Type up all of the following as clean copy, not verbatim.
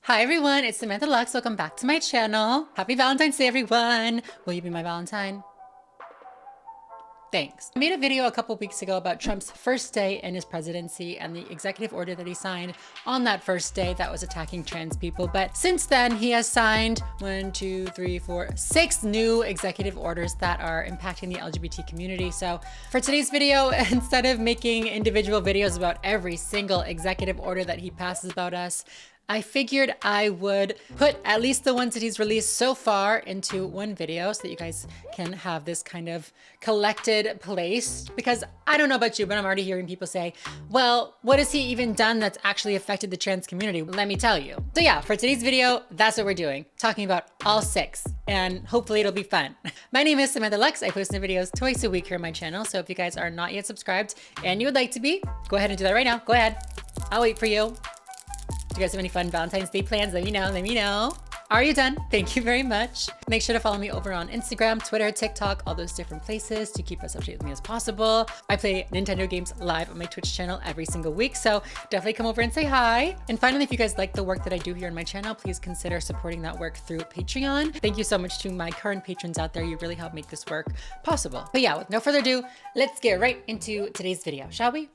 Hi everyone, it's Samantha Lux. Welcome back to my channel. Happy Valentine's Day, everyone. Will you be my Valentine? Thanks. I made a video a couple weeks ago about Trump's first day in his presidency and the executive order that he signed on that first day that was attacking trans people. But since then, he has signed 6 new executive orders that are impacting the LGBT community. So for today's video, instead of making individual videos about every single executive order that he passes about us, I figured I would put at least the ones that he's released so far into one video so that you guys can have this kind of collected place. Because I don't know about you, but I'm already hearing people say, well, what has he even done that's actually affected the trans community? Let me tell you. So yeah, for today's video, that's what we're doing. Talking about all 6, and hopefully it'll be fun. My name is Samantha Lux. I post new videos twice a week here on my channel. So if you guys are not yet subscribed and you would like to be, go ahead and do that right now. Go ahead. I'll wait for you. Do you guys have any fun Valentine's Day plans? Let me know. Are you done? Thank you very much. Make sure to follow me over on Instagram, Twitter, TikTok, all those different places to keep us updated with me as possible. I play Nintendo games live on my Twitch channel every single week, so definitely come over and say hi. And finally, if you guys like the work that I do here on my channel, please consider supporting that work through Patreon. Thank you so much to my current patrons out there. You really help make this work possible. But yeah, with no further ado, let's get right into today's video, shall we?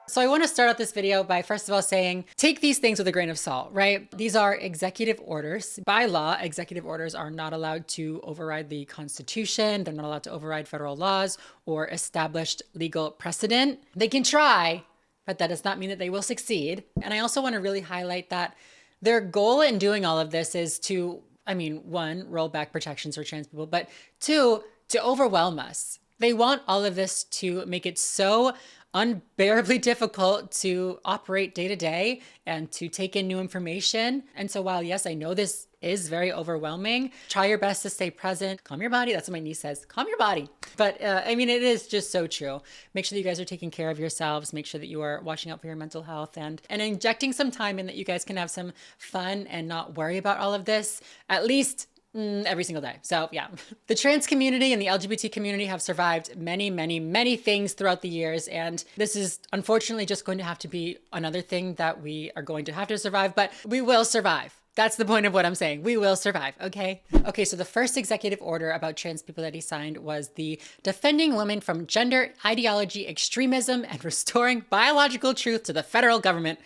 So I want to start out this video by first of all saying, take these things with a grain of salt, right? These are executive orders. By law, executive orders are not allowed to override the Constitution. They're not allowed to override federal laws or established legal precedent. They can try, but that does not mean that they will succeed. And I also want to really highlight that their goal in doing all of this is to, one, roll back protections for trans people, but 2, to overwhelm us. They want all of this to make it so unbearably difficult to operate day to day and to take in new information. And so while, yes, I know this is very overwhelming, try your best to stay present. Calm your body. That's what my niece says. Calm your body. But it is just so true. Make sure that you guys are taking care of yourselves. Make sure that you are watching out for your mental health and injecting some time in that you guys can have some fun and not worry about all of this, at least every single day. So yeah, the trans community and the LGBT community have survived many, many, many things throughout the years. And this is unfortunately just going to have to be another thing that we are going to have to survive, but we will survive. That's the point of what I'm saying. We will survive, okay? Okay, so the first executive order about trans people that he signed was the Defending Women from Gender Ideology Extremism and Restoring Biological Truth to the Federal Government.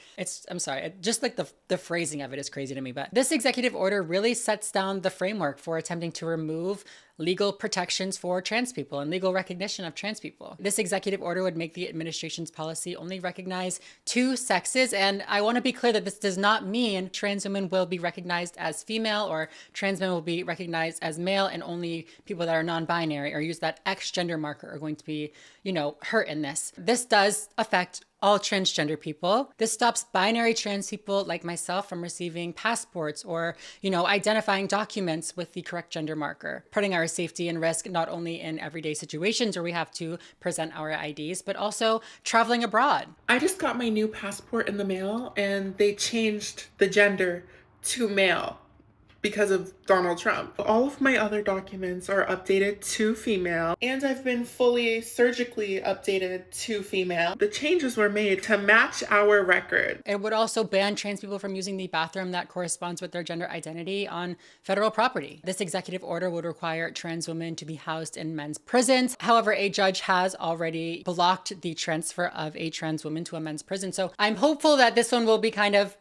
I'm sorry, just like the phrasing of it is crazy to me, but this executive order really sets down the framework for attempting to remove legal protections for trans people and legal recognition of trans people. This executive order would make the administration's policy only recognize 2 sexes. And I want to be clear that this does not mean trans women will be recognized as female or trans men will be recognized as male, and only people that are non-binary or use that X gender marker are going to be, hurt in this. This does affect all transgender people. This stops binary trans people like myself from receiving passports or, identifying documents with the correct gender marker, putting our safety in risk, not only in everyday situations where we have to present our IDs, but also traveling abroad. I just got my new passport in the mail and they changed the gender to male because of Donald Trump. All of my other documents are updated to female, and I've been fully surgically updated to female. The changes were made to match our record. It would also ban trans people from using the bathroom that corresponds with their gender identity on federal property. This executive order would require trans women to be housed in men's prisons. However, a judge has already blocked the transfer of a trans woman to a men's prison. So I'm hopeful that this one will be kind of,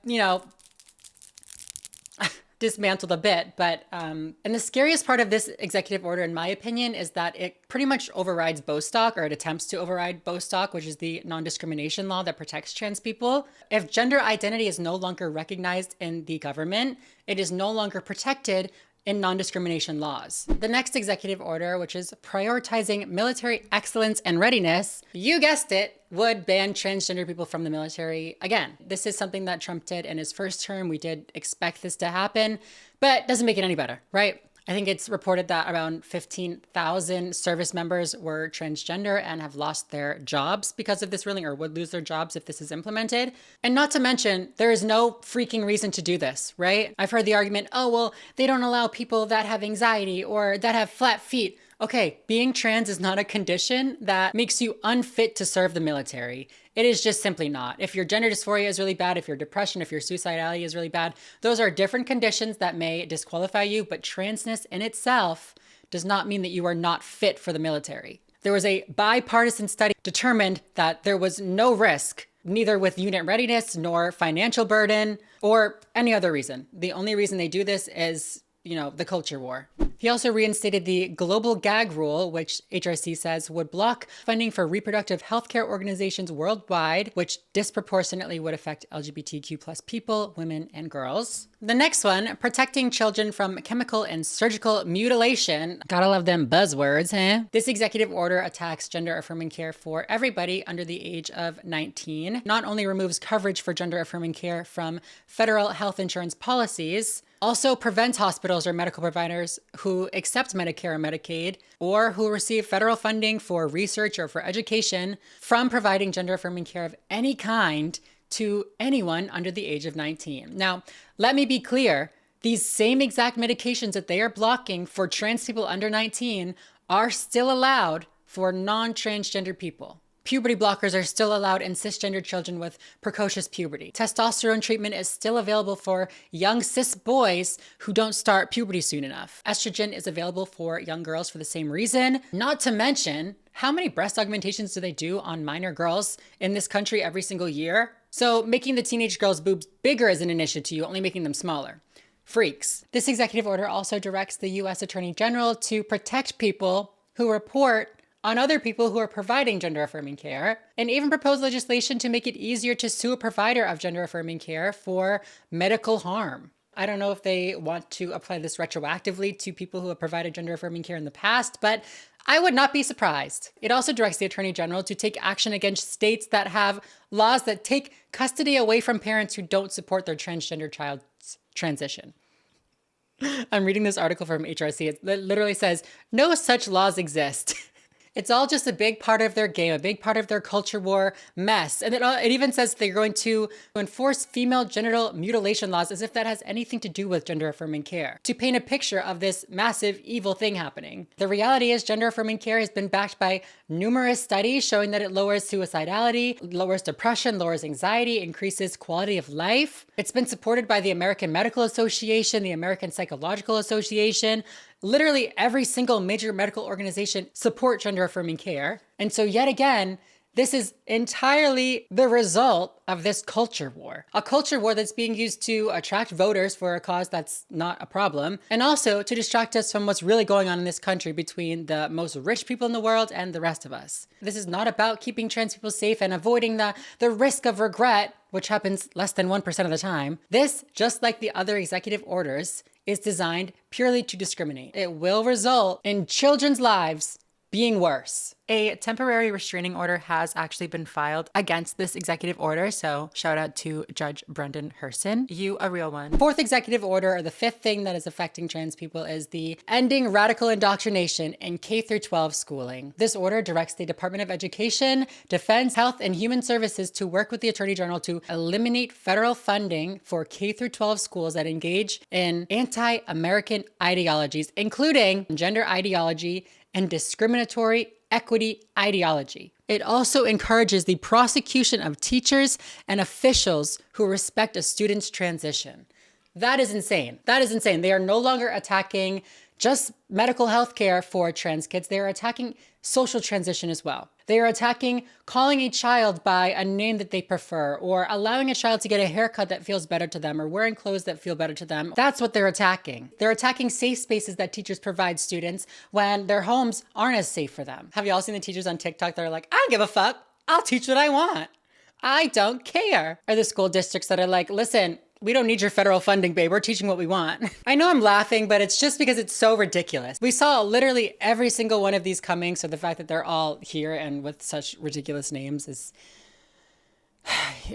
dismantled a bit, but and the scariest part of this executive order, in my opinion, is that it pretty much overrides Bostock, or it attempts to override Bostock, which is the non-discrimination law that protects trans people. If gender identity is no longer recognized in the government, it is no longer protected in non-discrimination laws. The next executive order, which is prioritizing military excellence and readiness, you guessed it, would ban transgender people from the military again. This is something that Trump did in his first term. We did expect this to happen, but it doesn't make it any better, right? I think it's reported that around 15,000 service members were transgender and have lost their jobs because of this ruling, or would lose their jobs if this is implemented. And not to mention, there is no freaking reason to do this, right? I've heard the argument, oh, well, they don't allow people that have anxiety or that have flat feet. Okay, being trans is not a condition that makes you unfit to serve the military. It is just simply not. If your gender dysphoria is really bad, if your depression, if your suicidality is really bad, those are different conditions that may disqualify you, but transness in itself does not mean that you are not fit for the military. There was a bipartisan study determined that there was no risk, neither with unit readiness nor financial burden or any other reason. The only reason they do this is, the culture war. He also reinstated the global gag rule, which HRC says would block funding for reproductive healthcare organizations worldwide, which disproportionately would affect LGBTQ plus people, women, and girls. The next one, protecting children from chemical and surgical mutilation. Gotta love them buzzwords, huh? This executive order attacks gender-affirming care for everybody under the age of 19. Not only removes coverage for gender-affirming care from federal health insurance policies, also prevents hospitals or medical providers who accept Medicare and Medicaid or who receive federal funding for research or for education from providing gender-affirming care of any kind to anyone under the age of 19. Now, let me be clear. These same exact medications that they are blocking for trans people under 19 are still allowed for non-transgender people. Puberty blockers are still allowed in cisgender children with precocious puberty. Testosterone treatment is still available for young cis boys who don't start puberty soon enough. Estrogen is available for young girls for the same reason. Not to mention, how many breast augmentations do they do on minor girls in this country every single year? So making the teenage girls' boobs bigger isn't an issue to you, only making them smaller. Freaks. This executive order also directs the U.S. Attorney General to protect people who report on other people who are providing gender-affirming care, and even propose legislation to make it easier to sue a provider of gender-affirming care for medical harm. I don't know if they want to apply this retroactively to people who have provided gender-affirming care in the past, but I would not be surprised. It also directs the Attorney General to take action against states that have laws that take custody away from parents who don't support their transgender child's transition. I'm reading this article from HRC. It literally says, no such laws exist. It's all just a big part of their game, a big part of their culture war mess. And it even says they're going to enforce female genital mutilation laws as if that has anything to do with gender-affirming care, to paint a picture of this massive evil thing happening. The reality is gender-affirming care has been backed by numerous studies showing that it lowers suicidality, lowers depression, lowers anxiety, increases quality of life. It's been supported by the American Medical Association, the American Psychological Association. Literally every single major medical organization support gender-affirming care. And so yet again, this is entirely the result of this culture war. A culture war that's being used to attract voters for a cause that's not a problem, and also to distract us from what's really going on in this country between the most rich people in the world and the rest of us. This is not about keeping trans people safe and avoiding the risk of regret, which happens less than 1% of the time. This, just like the other executive orders, is designed purely to discriminate. It will result in children's lives being worse. A temporary restraining order has actually been filed against this executive order, so shout out to Judge Brendan Herson. You a real one. Fourth executive order, or the fifth thing that is affecting trans people, is the ending radical indoctrination in K-12 schooling. This order directs the Department of Education, Defense, Health, and Human Services to work with the Attorney General to eliminate federal funding for K-12 schools that engage in anti-American ideologies, including gender ideology and discriminatory equity ideology. It also encourages the prosecution of teachers and officials who respect a student's transition. That is insane. That is insane. They are no longer attacking just medical health care for trans kids. They are attacking social transition as well. They are attacking calling a child by a name that they prefer, or allowing a child to get a haircut that feels better to them, or wearing clothes that feel better to them. That's what they're attacking. They're attacking safe spaces that teachers provide students when their homes aren't as safe for them. Have y'all seen the teachers on TikTok that are like, I don't give a fuck. I'll teach what I want. I don't care. Or the school districts that are like, listen, we don't need your federal funding, babe. We're teaching what we want. I know I'm laughing, but it's just because it's so ridiculous. We saw literally every single one of these coming, so the fact that they're all here and with such ridiculous names is...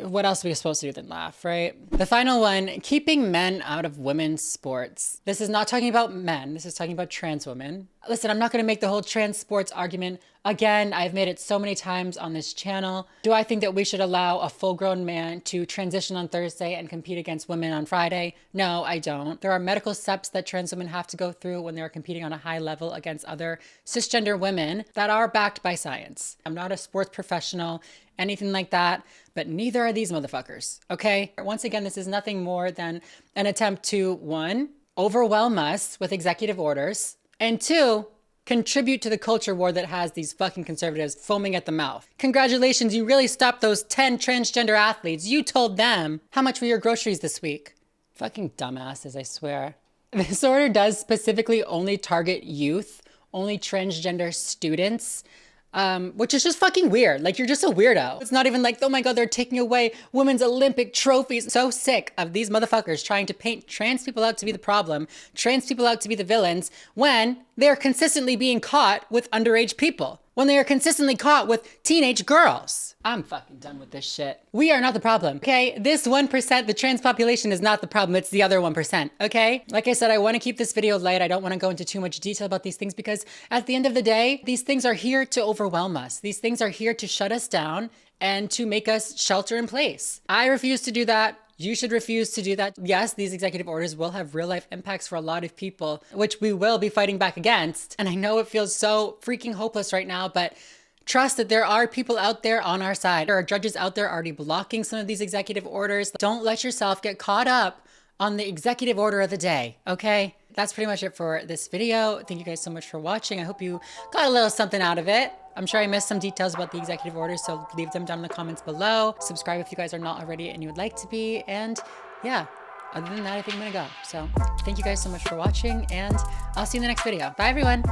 What else are we supposed to do than laugh, right? The final one, keeping men out of women's sports. This is not talking about men. This is talking about trans women. Listen, I'm not going to make the whole trans sports argument Again, I've made it so many times on this channel. Do I think that we should allow a full-grown man to transition on Thursday and compete against women on Friday? No, I don't. There are medical steps that trans women have to go through when they're competing on a high level against other cisgender women that are backed by science. I'm not a sports professional, anything like that, but neither are these motherfuckers, okay? Once again, this is nothing more than an attempt to, one, overwhelm us with executive orders, and two, contribute to the culture war that has these fucking conservatives foaming at the mouth. Congratulations, you really stopped those 10 transgender athletes. You told them how much were your groceries this week. Fucking dumbasses, I swear. This order does specifically only target youth, only transgender students, which is just fucking weird. Like, you're just a weirdo. It's not even like, oh my God, they're taking away women's Olympic trophies. So sick of these motherfuckers trying to paint trans people out to be the problem, trans people out to be the villains, when they're consistently being caught with underage people, when they are consistently caught with teenage girls. I'm fucking done with this shit. We are not the problem, okay? This 1%, the trans population, is not the problem. It's the other 1%, okay? Like I said, I want to keep this video light. I don't want to go into too much detail about these things because at the end of the day, these things are here to overwhelm us. These things are here to shut us down and to make us shelter in place. I refuse to do that. You should refuse to do that. Yes, these executive orders will have real life impacts for a lot of people, which we will be fighting back against. And I know it feels so freaking hopeless right now, but trust that there are people out there on our side. There are judges out there already blocking some of these executive orders. Don't let yourself get caught up on the executive order of the day, okay? That's pretty much it for this video. Thank you guys so much for watching. I hope you got a little something out of it. I'm sure I missed some details about the executive orders, so leave them down in the comments below. Subscribe if you guys are not already and you would like to be. And yeah, other than that, I think I'm gonna go. So thank you guys so much for watching, and I'll see you in the next video. Bye, everyone.